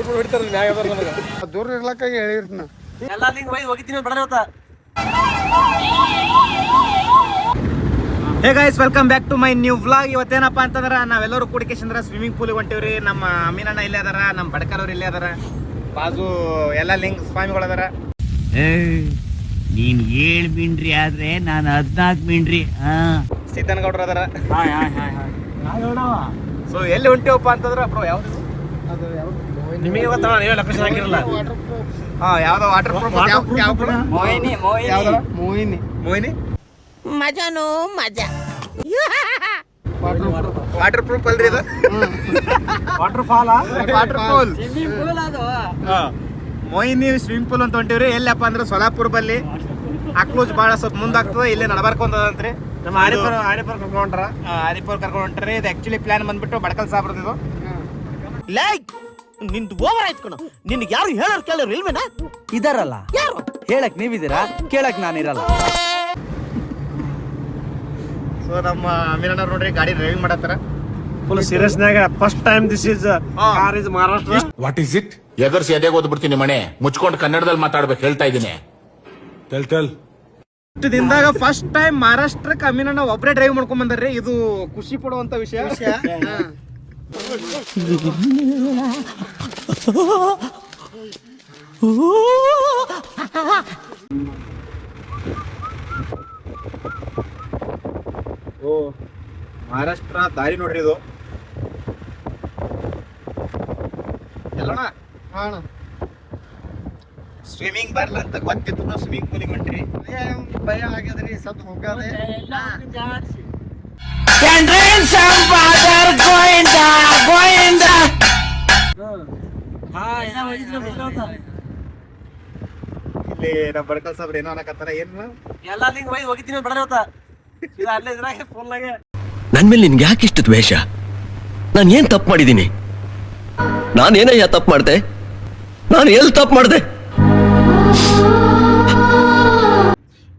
ಹೊಡಿತಾರಲ್ಲ ಮ್ಯಾಗ ಅದಾರ ನನಗೆ ದೂರ ಇರ್ಲಕ್ಕಾಗಿ ಹೇಳಿರ್ತೀನಿ ಎಲ್ಲ ನಿಂಗೆ ಒಯ್ದು ಹೋಗಿದ್ದೀನಿ ಬಡ ಇವತ್ತ. Hey guys, welcome back to my new vlog. ಇವತ್ತೇನಪ್ಪ ಅಂತಂದ್ರೆ ನಾವೆಲ್ಲರೂ ಕೂಡಿಕೇಶಂದ್ರ ಸ್ವಿಮ್ಮಿಂಗ್ ಪೂಲಿಗೆ ಹೊಂಟಿವ್ರಿ. ನಮ್ಮ ಅಮೀನಣ್ಣ ಇಲ್ಲೇ ಅದಾರ, ನಮ್ಮ ಬಡಕಲವ್ರು ಇಲ್ಲೇ ಅದಾರ, ಬಾಜು ಎಲ್ಲ ಲಿಂಗ ಸ್ವಾಮಿಗಳು ಅದಾರ. ನೀನ್ 7 ಮಿಂಡ್ರಿ ಆದ್ರೆ ನಾನು 14 ಮಿಂಡ್ರಿ. ಸಿದ್ದನಗೌಡ್ರು ಅದಾರ. ಸೊ ಎಲ್ಲಿ ಹೊಂಟಿವಪ್ಪ ಅಂತಂದ್ರೆ ಬ್ರೋ ಯಾವ್ದು ನಿಮಗೆ ಗೊತ್ತಲ್ಲ, ನೀವೇ ಲೊಕೇಶನ್ ಹಾಕಿರಲ್ಲ. ಯಾವ್ದೋ ವಾಟರ್ ಮೋಹಿನಿ ಮಜಾನೋ ಮಜಾ. ವಾಟರ್ ಪ್ರೂಫ್ ಅಲ್ರಿ ಇದು. Water fall Mohini swimming pool ಅಂತ ಹೊಂಟಿವ್ರಿ. ಎಲ್ಲಪ್ಪ ಅಂದ್ರೆ ಸೊಲಾಪುರ ಬಲ್ಲಿ ಅಕ್ಲೂಜ್ ಭಾಳ ಸ್ವಲ್ಪ ಮುಂದಾಗ್ತದೆ. ಇಲ್ಲೇ ನಡಬರ್ಕೊಂತದಂತ್ರಿ. ನಮ್ಮ ಆರಿಪುರ ಕರ್ಕೊಂಡ್ರ ಆರಿಪುರ್ ಕರ್ಕೊಂಡು ಹೊಂಟ್ರಿ. ಇದು ಆಕ್ಚುಲಿ ಪ್ಲಾನ್ ಬಂದ್ಬಿಟ್ಟು ಬಡಕಲ್ ಸಾಬ್ರದ್ದು ಇದು. ಲೈಕ್ ನಿಂದು ಓವರ್ ಆಯ್ತು ಕಣ. ನಿನ್ಗೆ ಯಾರು ಹೇಳೋರು ಕೇಳೋರು ಇಲ್ವೇನಾ? ಇದಾರಲ್ಲ, ಯಾರು ಹೇಳಕ್ ನೀವಿದ್ದೀರಾ, ಕೇಳಕ್ ನಾನಿರಲ್ಲ. ಸೊ ನಮ್ಮ ಅಮೀನಣ್ಣವ್ರು ನೋಡ್ರಿ ಗಾಡಿ ಡ್ರೈವಿಂಗ್ ಮಾಡತ್ತಾರ. ಫುಲ್ ಸೀರಿಯಸ್ನಾಗ first time this is car is Maharashtra. What is it? ಎದರ್ಸಿ ಎದೆಗೆ ಓದ್ಬಿಡ್ತೀನಿ ಮನೆ ಮುಚ್ಕೊಂಡು ಕನ್ನಡದಲ್ಲಿ ಮಾತಾಡ್ಬೇಕು ಹೇಳ್ತಾ ಇದ್ದೀನಿ. ಇಷ್ಟು ದಿನದಾಗ ಫಸ್ಟ್ ಟೈಮ್ ಮಹಾರಾಷ್ಟ್ರಕ್ಕೆ ಅಮೀನಣ್ಣ ಒಬ್ಬರೇ ಡ್ರೈವ್ ಮಾಡ್ಕೊಂಡ್ ಬಂದಾರ್ರಿ. ಇದು ಖುಷಿ ಪಡುವಂತ ವಿಷಯ. ಓ ಮಹಾರಾಷ್ಟ್ರ ದಾರಿ ನೋಡ್ರಿ ಇದು. ಎಲ್ಲೋಣ ಸ್ವಿಮ್ಮಿಂಗ್ ಬರಲ್ಲ ಅಂತ ಗೊತ್ತಿತ್ತು, ನಾವು ಸ್ವಿಮ್ಮಿಂಗ್ ಪೂಲಿಗೆ ಹೊಂಟ್ರಿ. ಭಯ ಆಗ್ಯದ್ರಿ ಸ್ವಲ್ಪ ಹೋಗದೆ. ಇಲ್ಲಿ ನಮ್ಮ ಬಡಕಲ್ ಸಾಬ್ರು ಏನೋ ಅನ್ನಕತ್ತಾರ. ಏನು ಎಲ್ಲ ನಿಂಗೆ ಒಯ್ದು ಹೋಗಿದ್ದೀನಿ ಬಡ ಇವತ್ತ. ಇದು ಅಲ್ಲೇ ಇದ್ರಾಗೆ ಫೋನ್ನಾಗೆ ನನ್ ಮೇಲೆ ನಿನ್ಗೆ ಯಾಕೆ ಇಷ್ಟು ದ್ವೇಷ? ನಾನು ಏನ್ ತಪ್ಪು ಮಾಡಿದ್ದೀನಿ? ನಾನೇನಯ್ಯ ತಪ್ಪು ಮಾಡ್ದೆ? ನಾನು ಎಲ್ಲಿ ತಪ್ಪು ಮಾಡ್ದೆ?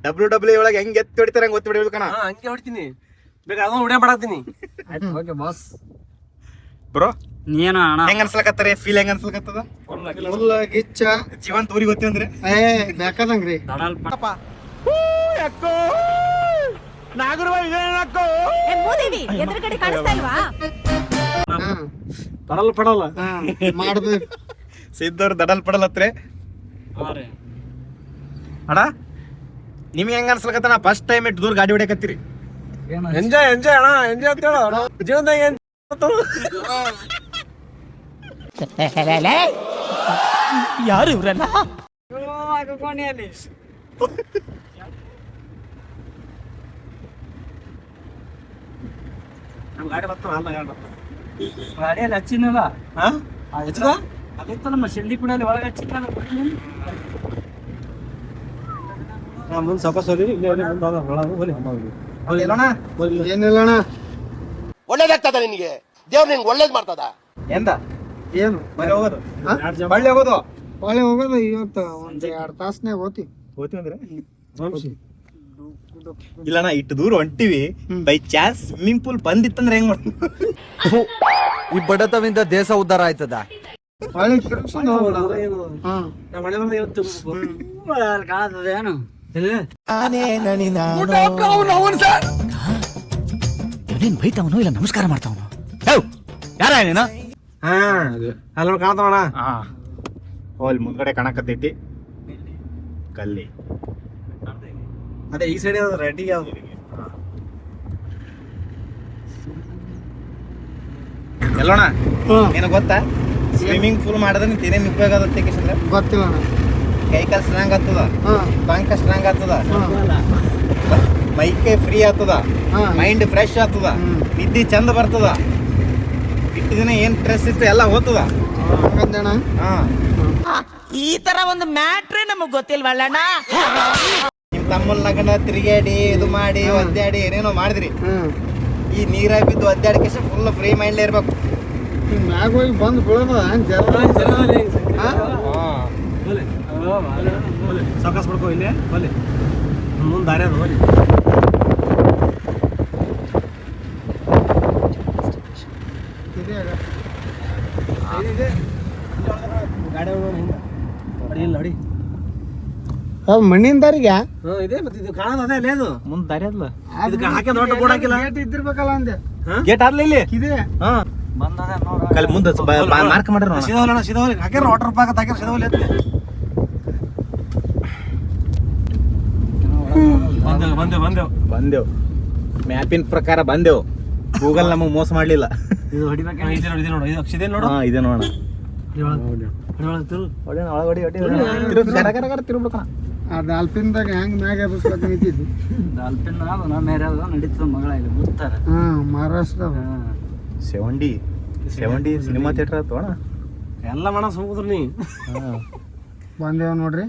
WWE ಒಳಗೆ ಹೆಂಗ್ ಎತ್ತಿ ಹೊಡಿತಾರೆ ಹಂಗೆ ಒತ್ತಿ ಹೊಡಿಬೇಕಣ. ಹಂಗೆ ಹೊಡಿತೀನಿ, ಬೇಕಾ ಅದನ್ನ ಉಡೇ ಮಾಡಾಕ್ತೀನಿ. Okay boss. ಬ್ರೋ ನೀನು ಅಣ್ಣ ಹೆಂಗ್ ಅನ್ಸ್ಲಕತ್ತಾರೆ? ಫೀಲ್ ಹೆಂಗ್ ಅನ್ಸ್ಲಕತ್ತದ? ಫುಲ್ ಗಿಚ್ಚ ಜೀವಂತ ಊರಿಗೆ ಗೊತ್ತಿ ಅಂದ್ರೆ ಬೇಕಾದಂಗ್ರಿ. ಎದುರುಗಡೆ ಕಾಣಿಸ್ತಾ ಇಲ್ವಾ? ಪಡಲ್ಲ ಮಾಡ್ಬೇಕು. ಸಿದ್ದವ್ರು ದಡಲ್ ಪಡಲತ್ರೆ. ಅಣ್ಣ ನಿಮ್ಗೆ ಹೆಂಗ ಅನ್ಸ್ಲಕತ್ತ? ನಾ ಫಸ್ಟ್ ಟೈಮ್ ಇಟ್ಟು ದೂರ ಗಾಡಿ ಹೊಡ್ಯಾಕತ್ತೀರಿ. ಎಂಜಾಯ್ ಅಣ್ಣ, ಎಂಜಾಯ್ ಅಂತ ಹೇಳೋ ಜೀವನದಾಗ ಏನ್ ಯಾರು ಇವ್ರಲ್ಲ? ಗಾಡಿ ಬರ್ತಾವ ಗಾಡಿಯಲ್ಲಿ ಹಚ್ಚಿನಲ್ಲ, ಹೆಚ್ಚದ ಅಲ್ಲಿತ್ತಲ್ಲಮ್ಮ ಶೆಂಡಿ ಕುಡಿಯಲ್ಲಿ ಒಳಗೆ ಹಚ್ಚಿನ ಮುಂದೆ ಸಾಕು ಸರಿ. ಏನಿಲ್ಲಣ್ಣ, ಒಳ್ಳೇದಾಗ್ತದ ನಿನ್ಗೆ? ದೇವ್ರು ನಿನ್ಗೆ ಒಳ್ಳೇದ್ ಮಾಡ್ತದ? ಎಂತ ಏನು ಮನೆ ಹೋಗೋದು? ಬಳ್ಳಿ ಹೋಗೋದು? ಒಳ್ಳೆ ಹೋಗೋದು. ಇವತ್ತು ಒಂದ್ 2 ತಾಸ್ನಾಗ ಹೋತಿ. ಹೋಗ್ತೀವಿ ಇಲ್ಲಣ್ಣ ಇಟ್ಟು ದೂರ ಹೊಂಟಿವಿ. ಬೈ ಚಾನ್ಸ್ ಸ್ವಿಮ್ಮಿಂಗ್ ಪೂಲ್ ಬಂದಿತ್ತಂದ್ರೆ ಹೆಂಗ್ ಮಾಡ್ತೀವಿ? ಈ ಬಡತವಿಂದ ದೇಶ ಉದ್ಧಾರ ಆಯ್ತದ. ಒಳ್ಳೆ ತಿರುಗ್ಸ್ಕೊಂಡ್ ಹೋಗ್ಬಿಡೋದು. ನಮ್ಮ ಮನೆ ಬಂದ ಇವತ್ತು ಕಾಣತದೇನು? ನೀನ್ ಬೈತಾವನು ಇಲ್ಲ ನಮಸ್ಕಾರ ಮಾಡ್ತಾವನು? ಯಾರ ನೀನು? ಅಲ್ಲಿ ಕಾಣ್ತಾವಣ. ಅಲ್ಲಿ ಮುಂದ್ಗಡೆ ಕಾಣಕತ್ತೈತಿ ಕಲ್ಲಿ. ಅದೇ ಈ ಸೈಡ್ ರೆಡಿ ಯಾವ್ದು ಎಲ್ಲೋಣ ಏನ ಗೊತ್ತಾ? ಸ್ವಿಮ್ಮಿಂಗ್ ಪೂಲ್ ಮಾಡಿದ್ರೆ ಏನೇನು ಉಪಯೋಗ ಆಗುತ್ತೆ? ಗೊತ್ತಿಲ್ಲ ಅಣ್ಣ. ಕೈ ಕಾಲು ಸ್ಟ್ರಾಂಗ್ ಆಗ್ತದ, ಬಾಂಕ ಸ್ಟ್ರಾಂಗ್ ಆಗ್ತದ, ಮೈಕೈ ಫ್ರೀ ಆಗ್ತದ, ಮೈಂಡ್ ಫ್ರೆಶ್ ಆಗ್ತದ, ನಿದ್ದೆ ಚಂದ ಬರ್ತದ, ಇಟ್ಟು ದಿನ ಏನ್ ಸ್ಟ್ರೆಸ್ ಇತ್ತು ಎಲ್ಲ ಹೋಗ್ತದ. ಹಂಗಂದಣ್ಣ. ಈ ತರ ಒಂದು ಮ್ಯಾಟ್ರೇ ನಮಗ್ ಗೊತ್ತಿಲ್ವಲ್ಲಣ್ಣ. ನಿಮ್ ತಮ್ಮಲ್ ನಗನ ತಿರುಗಾಡಿ ಇದು ಮಾಡಿ ಒದ್ದಾಡಿ ಏನೇನೋ ಮಾಡಿದ್ರಿ. ಈ ನೀರಾಗ ಬಿದ್ದು ಒದ್ದಾಡಿಕೆ ಫುಲ್ ಫ್ರೀ ಮೈಂಡ್ ಇರ್ಬೇಕು. ಮ್ಯಾಗ ಹೋಗಿ ಬಂದು ಬೀಳೋದ ಸಾಕಾಸ್ ಬಿಡ್ಕೋ. ಇಲ್ಲಿ ಬಲ್ಲಿ ಮುಂದೆ ದಾರಿ ಅದು ಬಲ್ಲಿ. ಇದೆ ಗಾಡಿ ಹಿಂಗ ನೋಡಿ ಅದು ಮಣ್ಣಿನ ದಾರಿಗೆ ಇದೆ ಮತ್ತೆ ಇದು ಕಾಣೋದು ಅದೇ ಅಲ್ಲೇ ಅದು ಮುಂದ್ ದಾರಿ ಅದ್ಲ ಇದಕ್ಕೆ ಹಾಕಿ ದೊಡ್ಡ ಬೋರ್ಡ್ ಹಾಕಿಲ್ಲ ಗೇಟ್ ಇದ್ದಿರ್ಬೇಕಲ್ಲ ಅಂದೆ ಗೇಟ್ ಆದ್ಲ ಇಲ್ಲಿ ಇದೆ ಹಾ ಬಂದದ ನೋಡ ಕಲ್ ಮುಂದೆ ಮಾರ್ಕ್ ಮಾಡ್ರಿ ಸೀದಾವಲ್ಲಿ ಹಾಕ್ಯಾರ ವಾಟರ್ ಪಾರ್ಕ್ ಹಾಕ್ಯಾರ ಸೀದಾವಲ್ಲಿ ಎತ್ತಿ ಬಂದೆವು ಮ್ಯಾಪಿನ ಪ್ರಕಾರ ಬಂದೆವು ಗೂಗಲ್ ನಮಗ್ ಮೋಸ ಮಾಡ್ಲಿಲ್ಲ ಇದು ಹೊಡಿಬೇಕು ಇದೆ ನೋಡು ಇದು ಅಕ್ಷಿದೆ ನೋಡು ಹಾ ಇದೆ ನೋಡೋಣ ತಿರುಗ್ಬಿಡ್ಕಣ ಅದು ಅಲ್ಪಿನ್ದಾಗ ಹೆಂಗ್ ಮ್ಯಾಗ ಎಬ್ಬಿಸ್ಬೇಕು ನಿಂತಿದ್ದು ಡಾಲ್ಫಿನ್ ಅದು ನಮ್ಮ ಏರಿಯಾದ ನಡೀತದ ಮಗಳ ಇಲ್ಲಿ ಗೊತ್ತಾರೆ ಮಹಾರಾಷ್ಟ್ರ ಸೆವೆಂಟಿ ಸಿನಿಮಾ ಥಿಯೇಟರ್ ಆಯ್ತು ಅಣ್ಣ ಎಲ್ಲ ಮಾಡ ಸುಮ್ಕುದ್ರ ನೀ ಬಂದೇವ್ ನೋಡ್ರಿ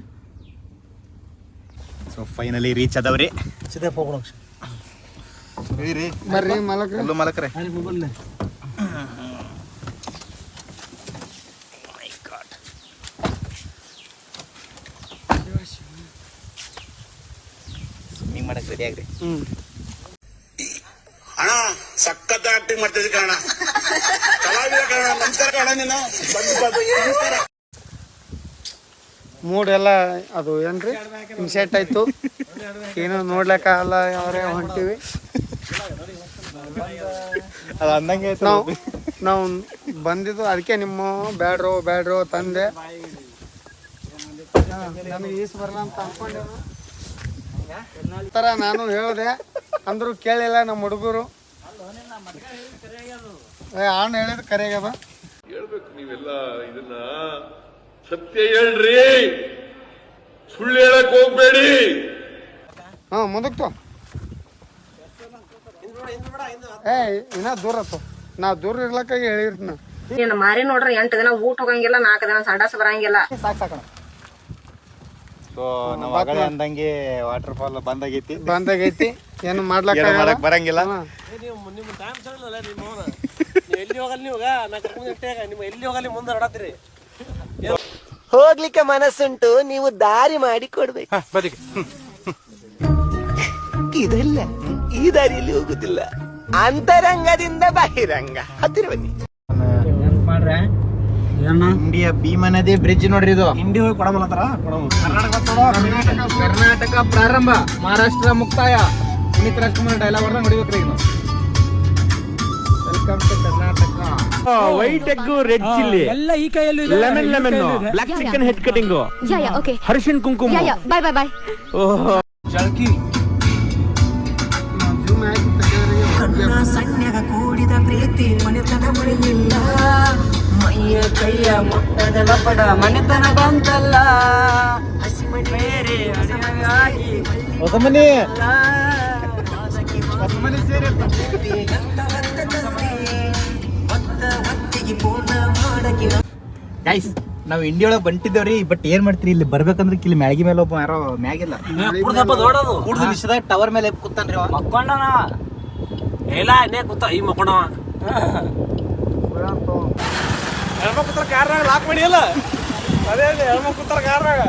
ಸೊ ಫೈನಲಿ ರೀಚ್ ಅದಾವ್ರಿ ಸಿದ್ದೆ ಹೋಗೋಣ ಬರ್ರಿ ಮಲಕ್ರಿ ಎಲ್ಲೂ ಮಲಕ್ರೆ ಸ್ವಿಮ್ಮಿಂಗ್ ಮಾಡಕ್ ರೆಡಿ ಆಗ್ರಿ ಅಣ್ಣ ಸಖತ್ ಆಕ್ಟಿಂಗ್ ಮಾಡ್ತಿದ್ದೆ ಕಣ ಕಲಾವಿದ ಕಣ ನಮಸ್ಕಾರ ಕಣ ನೀನು ಮೂಡ್ ಎಲ್ಲ ಅದು ಏನ್ರಿ ಇನ್ಸೆಟ್ ಆಯ್ತು ಏನೋ ನೋಡ್ಲಿಕ್ಕಾಗಲ್ಲ ಯಾವ್ರೇ ಹೊಂಟಿವಿ ಅದು ಅಂದಂಗೆ ನಾವು ಬಂದಿದ್ದು ಅದಕ್ಕೆ ನಿಮ್ಮ ಬ್ಯಾಡ್ರೋ ತಂದೆ ನಮಗೆ ಈಸ್ ಬರಲ್ಲ ಅಂತ ಅನ್ಕೊಂಡೆ ಥರ ನಾನು ಹೇಳಿದೆ ಅಂದ್ರು ಕೇಳಿಲ್ಲ ನಮ್ಮ ಹುಡುಗರು ಆಣ್ ಹೇಳಿದ್ ಕರೆಯಾಗದ ಹೇಳ್ಬೇಕು ನೀವೆಲ್ಲ ಇದನ್ನ ಸತ್ಯ ಹೇಳ್ರಿ ಸುಳ್ಳು ಹೇಳಕ್ ಹೋಗ್ಬೇಡಿ ಮುಂದಕ್ತು ಇನ್ನ ದೂರ ಆತು ನಾ ದೂರ ಇರ್ಲಕ್ಕಾಗಿ ಹೇಳಿರ್ತೀನಿ ನೀನು ಮಾರಿ ನೋಡ್ರಿ 8 ದಿನ ಊಟ ಹೋಗಂಗಿಲ್ಲ 4 ದಿನ ಸಂಡಾಸ ಬರಂಗಿಲ್ಲ ಸಾಕಣ ಸೊ ನಾವು ಆಗಲೇ ಅಂದಂಗೆ ವಾಟರ್ ಫಾಲ್ ಬಂದಾಗೈತಿ ಏನು ಮಾಡ್ಲಕ್ಕ ಬರಂಗಿಲ್ಲ ನಿಮ್ಮ ಟೈಮ್ ಸರಿಲ್ಲ ನಿಮ್ಮ ಎಲ್ಲಿ ಹೋಗಲ್ಲ ನೀವು ನಾ ಕರ್ಕೊಂಡು ನಿಮ್ಮ ಎಲ್ಲಿ ಹೋಗಲ್ಲಿ ಮುಂದೆ ಹೊಡತ್ತೀರಿ ಹೋಗ್ಲಿಕ್ಕೆ ಮನಸ್ಸುಂಟು ನೀವು ದಾರಿ ಮಾಡಿ ಕೊಡ್ಬೇಕು ಇದಲ್ಲ ಈ ದಾರಿಯಲ್ಲಿ ಹೋಗುದಿಲ್ಲ ಅಂತರಂಗದಿಂದ ಬಹಿರಂಗ ಹತ್ತಿರ ಬನ್ನಿ ಮಾಡ್ರೆ ಇಂಡಿಯಾ ಭೀಮಾ ನದಿ ಬ್ರಿಡ್ಜ್ ನೋಡ್ರಿ ಇದು ಹಿಂಡಿ ಹೋಗಿ ಕೊಡಮಲ್ಲತ್ತಾರ ಕರ್ನಾಟಕ ಪ್ರಾರಂಭ ಮಹಾರಾಷ್ಟ್ರ ಮುಕ್ತಾಯ ಪುನೀತ್ ರಾಜ್ಕುಮಾರ್ ಡೈಲಾಗ್ ಹೊಡೆದ ನೋಡಿಬೇಕ್ರಿ ಈಗ welcome to Karnataka white egg red chilli ಎಲ್ಲ ಈ ಕೈಯಲ್ಲಿ lemon black chicken head cutting okay ಹರ್ಷನ್ ಕುಂಕುಮ ಬಾಯ್ ಜಳಕಿ ಸಣ್ಯಗ ಕೂಡಿದ ಪ್ರೀತಿ ಮನೆತನ ಉಳಿಲಿಲ್ಲ ಮೈಯ ಕೈಯ ಮುಟ್ಟದ ಲಪಡ ಮನೆತನ ಬಂತಲ್ಲ ಬೇರೆ ಅಡಿಯಾಗಿ ಹೊಸಮನಿ ಗೈಸ್ ನಾವು ಇಂಡಿಯಾ ಒಳಗೆ ಬಂಟಿದ್ದೇವ್ರಿ ಬಟ್ ಏನ್ ಮಾಡ್ತೀರಿ ಇಲ್ಲಿ ಬರ್ಬೇಕಂದ್ರೆ ಇಲ್ಲಿ ಮ್ಯಾಗಿ ಮೇಲೆ ಒಬ್ಬ ಯಾರೋ ಮ್ಯಾಗಿಲ್ಲ ಕುಡ್ದು ನಿಶ್ಚಿದಾಗ ಟವರ್ ಮೇಲೆ ಕೂತಾನ್ರಿ ಅವ ಮಕ್ಕೊಂಡನ ಇಲ್ಲ ಇನ್ನೇ ಕೂತ ಈ ಮಕ್ಕೊಂಡವ ಹೆಣ್ಮಕ್ ಕೂತಾರ ಕಾರ್ನಾಗ ಲಾಕ್ ಮಾಡಿ ಅಲ್ಲ ಅದೇ ಹೆಣ್ಮಕ್ ಕೂತಾರ ಕಾರ್ನಾಗ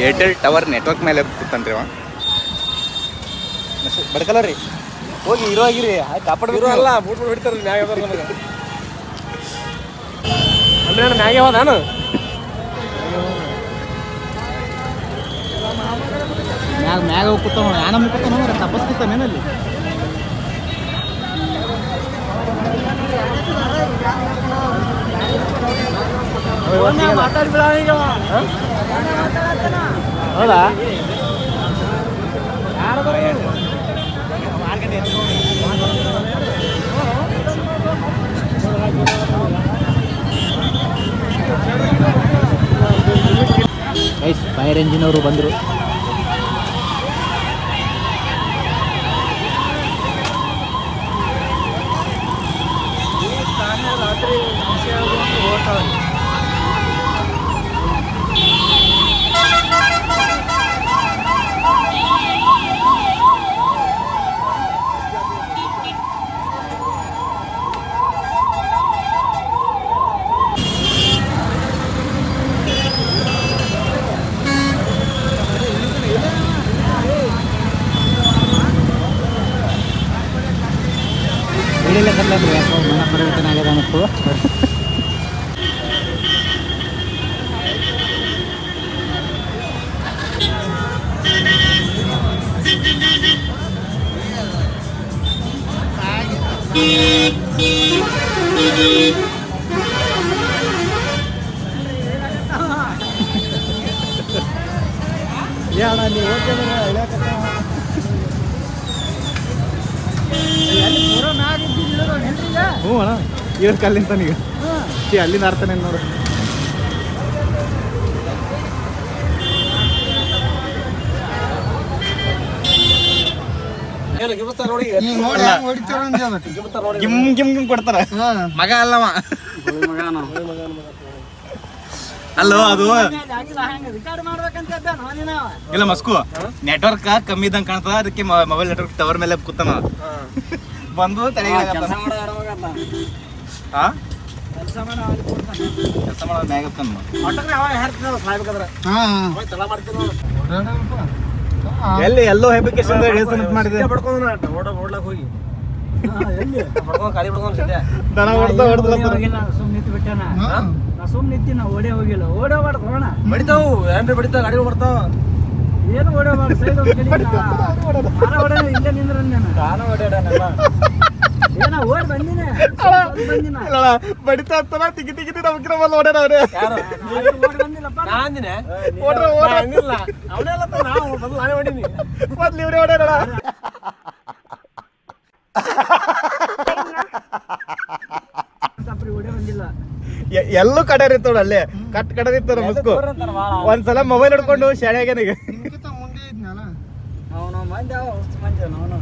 ಏರ್ಟೆಲ್ ಟವರ್ ನೆಟ್ವರ್ಕ್ ಮೇಲೆ ಕೂತಾನ್ರಿ ಅವ ಬಡ್ಕಲ್ಲ ರೀ ಹೋಗಿ ಹೀರೋ ಆಗಿರಿ ಕಾಪಾಡ ಇರೋ ಅಲ್ಲ ಬೂಟ್ ಹೊಡಿತಾರ ಮ್ಯಾಗ ಅದಾರ ನನಗೆ ಅಂದ್ರೆ ನಾನು ಮ್ಯಾಗೆ ಹೋದ ನಾನು ಮ್ಯಾಗ ಹೋಗಿ ಕೂತಾನ ಯಾನ ಕೂತಾನ ತಪಸ್ ಕೂತಾನೇನಲ್ಲಿ ಮಾತಾಡ್ಬಿಡ ಈಗ ಹೌದಾ ಫೈರ್ ಎಂಜಿನ್ ಅವರು ಬಂದರು ಹೊಡಿಲಿಕ್ಕತ್ತಲ್ರಿ ಯಾಕೋ ಮನ ಪರಿವರ್ತನೆ ಆಗ್ಯದ ಅನ್ನಿಸ್ತು. ಹ್ಞೂ ಅಣ್ಣ ಇವತ್ತು ಅಲ್ಲಿಂದ ನೀಗ ಅಲ್ಲಿಂದ ಆಡ್ತಾನೆ ನೋಡು. ಏನು ಗಿಮಿಸ್ತಾರ ನೋಡಿ ಈಗ ನೋಡಿ ಹೆಂಗ್ ಹೊಡಿತಾರ ಅಂದೆ ಅದಕ್ಕೆ. ಗಿಮಿಸ್ತಾರ ನೋಡಿ ಗಿಮ್ ಗಿಮ್ ಗಿಮ್ ಕೊಡ್ತಾರ. ಹಾ. ಮಗ ಅಲ್ಲವ ಅಲ್ಲೋ ಅದು ಇಲ್ಲ ಮಸ್ಕು ನೆಟ್ವರ್ಕ್ ಕಮ್ಮಿ ಇದ್ದಂಗೆ ಕಾಣ್ತದ. ಅದಕ್ಕೆ ಮೊಬೈಲ್ ನೆಟ್ವರ್ಕ್ ಟವರ್ ಮೇಲೆ ಕೂತಾನ ಬಂದು ತಲೆಗೆ ಕೆಲಸ ಮಾಡೋ ಮ್ಯಾಗ ಹಾ ಚಲ ಮಾಡ್ತೀನಿ ಎಲ್ಲಿ ಎಲ್ಲೋ ಹೆಬಿಕೇಶನ್ ಮಾಡಿದೆ ಓಡ್ಲಾಕ್ ಹೋಗಿ ಖಾಲಿ ಬಿಡ್ಕೊಂಡು ಸದ್ಯ ದನ ಹೊಡ್ತಾ ಸುಮ್ಮನೆ ನಿಂತು ಬಿಟ್ಟಾನ. ನಾ ಸುಮ್ಮನೆ ನಿಂತಿ ನಾ ಓಡೇ ಹೋಗಿಲ್ಲ. ಓಡೋಬಾರ್ದು ಹೋಣ ಬಡಿತಾವು ಏನ್ರಿ ಬಡಿತಾವ ಗಾಡಿ ಬರ್ತಾವ. ಏನು ಓಡೋಬಾರ್ದು ಸೈಡ್ ಓಡ ಇಲ್ಲೇ ನಿಂದ್ರನ್ನೇನ ಏನ ಓಡ್ ಬಂದಿನ ಬಂದಿನ ಬಡಿತಾ ಇರ್ತಾನ ತಿಗಿ ತಿಗಿತಿ ನಮ್ಗಿನ ಬಂದು ಓಡ್ಯಾರ ಅವ್ರೆ. ಓಡ್ ಬಂದಿಲ್ಲಪ್ಪ. ನಾ ಅಂದಿನ ಓಡ್ರ ಓಡ ಹಂಗಿಲ್ಲ ಅವನೆಲ್ಲ ನಾವು ಮೊದಲು ನಾನೇ ಹೊಡೀನಿ. ಮೊದ್ಲು ಇವ್ರೆ ಓಡ್ಯಾರ. ಓಡೇ ಬಂದಿಲ್ಲ. ಎಲ್ಲೂ ಕಡರ್ ಇರ್ತೋಡ ಅಲ್ಲೇ ಕಡರ್ ಇರ್ತಾರ ಮುಸ್ಕು. ಒಂದ್ಸಲ ಮೊಬೈಲ್ ಹಿಡ್ಕೊಂಡು ಶಾಳ್ಯಾಗನೀಗ ನಿಮ್ಗಿಂತ ಮುಂದೆ ಇದ್ನಲ್ಲ. ಅವನು ಮಂದಿ ಹೊಸ ಮಂದಿ ಅವನು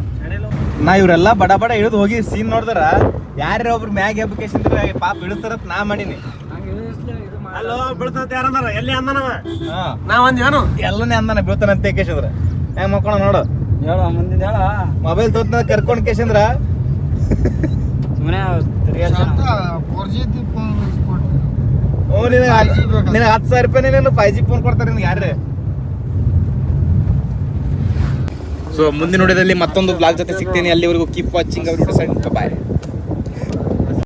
ನಾ ಇವ್ರೆಲ್ಲ ಬಡ ಬಡ ಇಳಿದು ಹೋಗಿ ಸೀನ್ ನೋಡಿದ್ರ ಯಾರ ಒಬ್ರು ಮ್ಯಾಗ್ ಅಪ್ಲಿಕೇಶನ್ ಪಾಪ ಇಳಿಸ್ತಾರತ್ ನಾ ಮಾಡೀನಿ. ಹಂಗೆ ಇದು ಅಲ್ಲೋ ಬೀಳ್ತಂತ ಯಾರಂದಾರ ಎಲ್ಲಿ ಅಂದನವ ಹಾ ನಾವ್ ಅಂದ್ಯಾನು ಎಲ್ಲನೇ ಅಂದಾನ ಬೀಳ್ತಾನಂತ ಕೇಶಂದ್ರ ಹೆಂಗ್ ಮಕ್ಕೋಣ ನೋಡು. ಹೇಳ ಮುಂದಿನ ಹೇಳ ಮೊಬೈಲ್ ತೋತ್ನ ಕರ್ಕೊಂಡ್ ಕೇಶಂದ್ರ ಸುಮ್ಮನೆ ಶಾಂತ 4G ಇದ್ದು ಫೋನ್ ಕೊಟ್ರು. ನಿನಗೆ 10,000 ರೂಪಾಯಿ ನೀನು 5G ಫೋನ್ ಕೊಡ್ತಾರೆ ನಿನ್ಗೆ ಯಾರ್ರಿ. ಸೊ ಮುಂದಿನ ನೋಡಿದಲ್ಲಿ ಮತ್ತೊಂದು ಬ್ಲಾಗ್ ಜೊತೆ ಸಿಗ್ತೀನಿ. ಅಲ್ಲಿವರೆಗೂ ಕೀಪ್ ವಾಚಿಂಗ್. ಬಾಯ್.